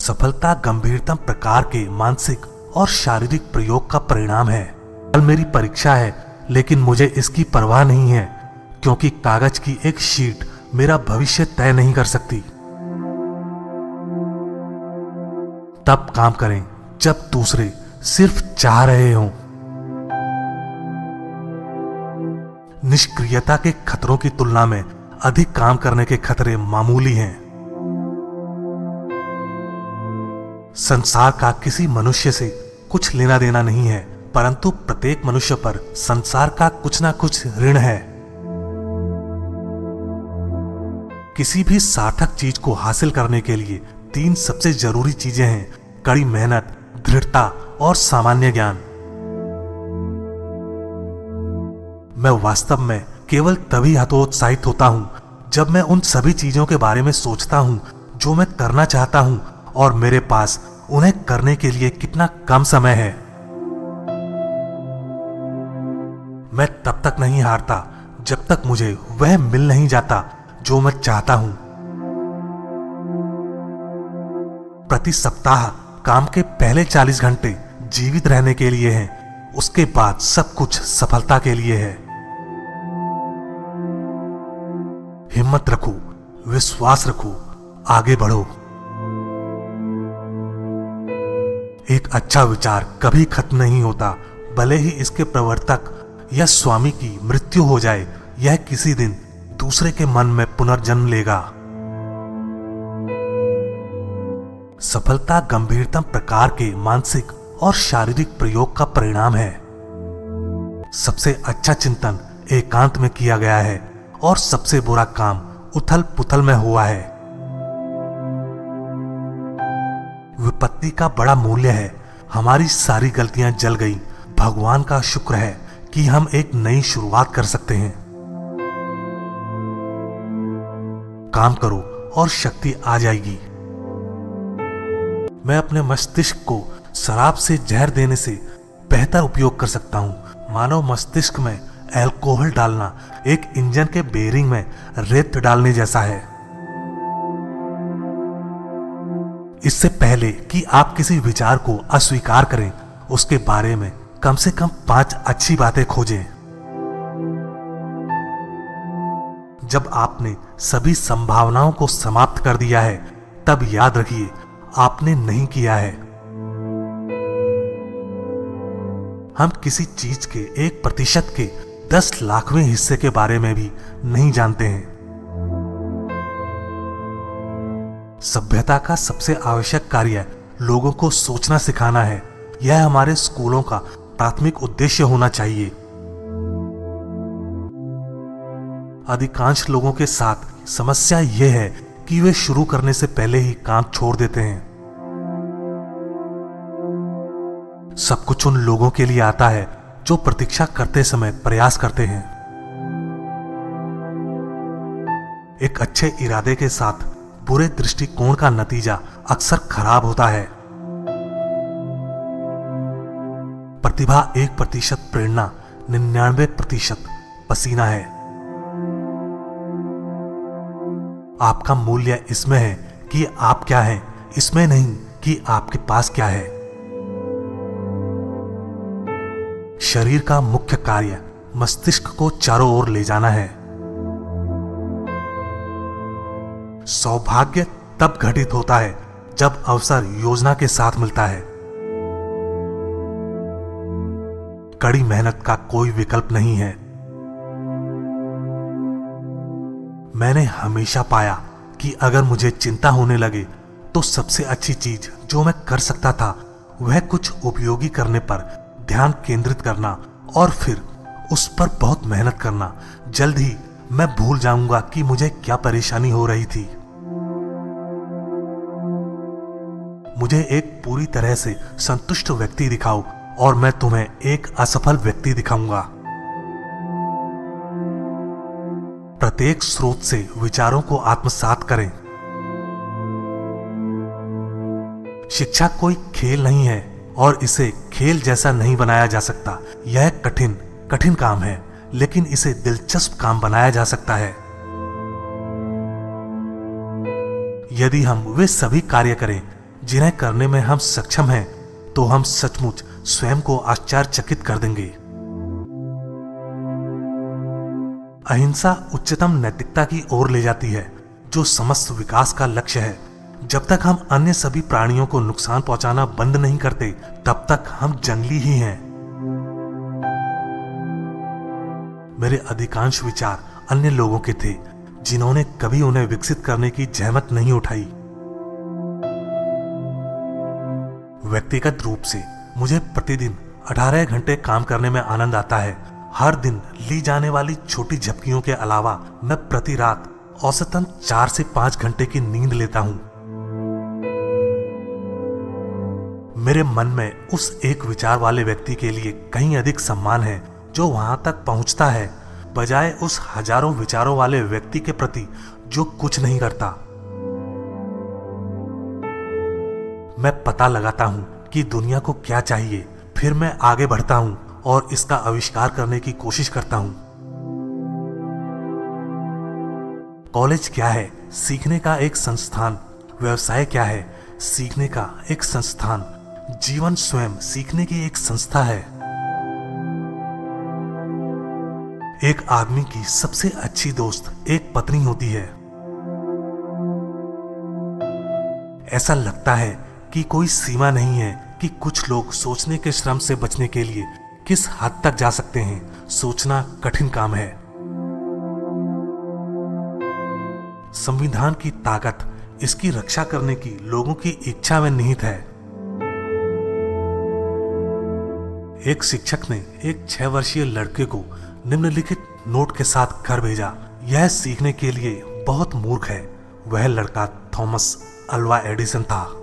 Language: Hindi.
सफलता गंभीरतम प्रकार के मानसिक और शारीरिक प्रयोग का परिणाम है। कल मेरी परीक्षा है, लेकिन मुझे इसकी परवाह नहीं है, क्योंकि कागज की एक शीट मेरा भविष्य तय नहीं कर सकती। तब काम करें जब दूसरे सिर्फ चाह रहे हों। निष्क्रियता के खतरों की तुलना में अधिक काम करने के खतरे मामूली हैं। संसार का किसी मनुष्य से कुछ लेना देना नहीं है, परंतु प्रत्येक मनुष्य पर संसार का कुछ ना कुछ ऋण है। किसी भी सार्थक चीज को हासिल करने के लिए 3 सबसे जरूरी चीजें हैं: कड़ी मेहनत, दृढ़ता और सामान्य ज्ञान। मैं वास्तव में केवल तभी हतोत्साहित होता हूं जब मैं उन सभी चीजों के बारे में सोचता हूं जो मैं करना चाहता हूं और मेरे पास उन्हें करने के लिए कितना कम समय है। मैं तब तक नहीं हारता जब तक मुझे वह मिल नहीं जाता जो मैं चाहता हूं। प्रति सप्ताह काम के पहले 40 घंटे जीवित रहने के लिए हैं, उसके बाद सब कुछ सफलता के लिए है। हिम्मत रखो, विश्वास रखो, आगे बढ़ो। एक अच्छा विचार कभी खत्म नहीं होता, भले ही इसके प्रवर्तक या स्वामी की मृत्यु हो जाए, यह किसी दिन दूसरे के मन में पुनर्जन्म लेगा। सफलता गंभीरतम प्रकार के मानसिक और शारीरिक प्रयोग का परिणाम है। सबसे अच्छा चिंतन एकांत में किया गया है और सबसे बुरा काम उथल पुथल में हुआ है। विपत्ति का बड़ा मूल्य है। हमारी सारी गलतियां जल गई। भगवान का शुक्र है कि हम एक नई शुरुआत कर सकते हैं। काम करो और शक्ति आ जाएगी। मैं अपने मस्तिष्क को शराब से जहर देने से बेहतर उपयोग कर सकता हूं। मानव मस्तिष्क में अल्कोहल डालना एक इंजन के बेरिंग में रेत डालने जैसा है। इससे पहले कि आप किसी विचार को अस्वीकार करें, उसके बारे में कम से कम 5 अच्छी बातें खोजें। जब आपने सभी संभावनाओं को समाप्त कर दिया है, तब याद रखिए आपने नहीं किया है। हम किसी चीज के 1% के 10 लाखवें हिस्से के बारे में भी नहीं जानते हैं। सभ्यता का सबसे आवश्यक कार्य लोगों को सोचना सिखाना है। यह हमारे स्कूलों का प्राथमिक उद्देश्य होना चाहिए। अधिकांश लोगों के साथ समस्या यह है कि वे शुरू करने से पहले ही काम छोड़ देते हैं। सब कुछ उन लोगों के लिए आता है जो प्रतीक्षा करते समय प्रयास करते हैं। एक अच्छे इरादे के साथ बुरे दृष्टिकोण का नतीजा अक्सर खराब होता है। प्रतिभा 1%, प्रेरणा 99% पसीना है। आपका मूल्य इसमें है कि आप क्या हैं, इसमें नहीं कि आपके पास क्या है। शरीर का मुख्य कार्य मस्तिष्क को चारों ओर ले जाना है। सौभाग्य तब घटित होता है जब अवसर योजना के साथ मिलता है। कड़ी मेहनत का कोई विकल्प नहीं है। मैंने हमेशा पाया कि अगर मुझे चिंता होने लगे तो सबसे अच्छी चीज जो मैं कर सकता था वह कुछ उपयोगी करने पर ध्यान केंद्रित करना और फिर उस पर बहुत मेहनत करना। जल्द ही मैं भूल जाऊंगा कि मुझे क्या परेशानी हो रही थी। मुझे एक पूरी तरह से संतुष्ट व्यक्ति दिखाओ और मैं तुम्हें एक असफल व्यक्ति दिखाऊंगा। प्रत्येक स्रोत से विचारों को आत्मसात करें। शिक्षा कोई खेल नहीं है और इसे खेल जैसा नहीं बनाया जा सकता। यह कठिन काम है, लेकिन इसे दिलचस्प काम बनाया जा सकता है। यदि हम वे सभी कार्य करें जिन्हें करने में हम सक्षम हैं, तो हम सचमुच स्वयं को आश्चर्यचकित कर देंगे। अहिंसा उच्चतम नैतिकता की ओर ले जाती है, जो समस्त विकास का लक्ष्य है। जब तक हम अन्य सभी प्राणियों को नुकसान पहुंचाना बंद नहीं करते, तब तक हम जंगली ही हैं। मेरे अधिकांश विचार अन्य लोगों के थे, जिन्होंने कभी उन्हें विकसित करने की जहमत नहीं उठाई। व्यक्तिगत रूप से मुझे प्रतिदिन 18 घंटे काम करने में आनंद आता है। हर दिन ली जाने वाली छोटी झपकियों के अलावा मैं प्रति रात औसतन 4 से 5 घंटे की नींद लेता हूं। मेरे मन में उस एक विचार वाले व्यक्ति के लिए कहीं अधिक सम्मान है जो वहां तक पहुंचता है, बजाय उस हजारों विचारों वाले व्यक्ति के प्रति जो कुछ नहीं करता। मैं पता लगाता हूं कि दुनिया को क्या चाहिए, फिर मैं आगे बढ़ता हूं और इसका आविष्कार करने की कोशिश करता हूं। कॉलेज क्या है? सीखने का एक संस्थान। व्यवसाय क्या है? सीखने का एक संस्थान। जीवन स्वयं सीखने की एक संस्था है। एक आदमी की सबसे अच्छी दोस्त एक पत्नी होती है। ऐसा लगता है कि कोई सीमा नहीं है कि कुछ लोग सोचने के श्रम से बचने के लिए किस हद तक जा सकते हैं। सोचना कठिन काम है। संविधान की ताकत इसकी रक्षा करने की लोगों की इच्छा में निहित है। एक शिक्षक ने एक 6 वर्षीय लड़के को निम्नलिखित नोट के साथ घर भेजा। यह सीखने के लिए बहुत मूर्ख है। वह लड़का थॉमस अल्वा एडिसन था।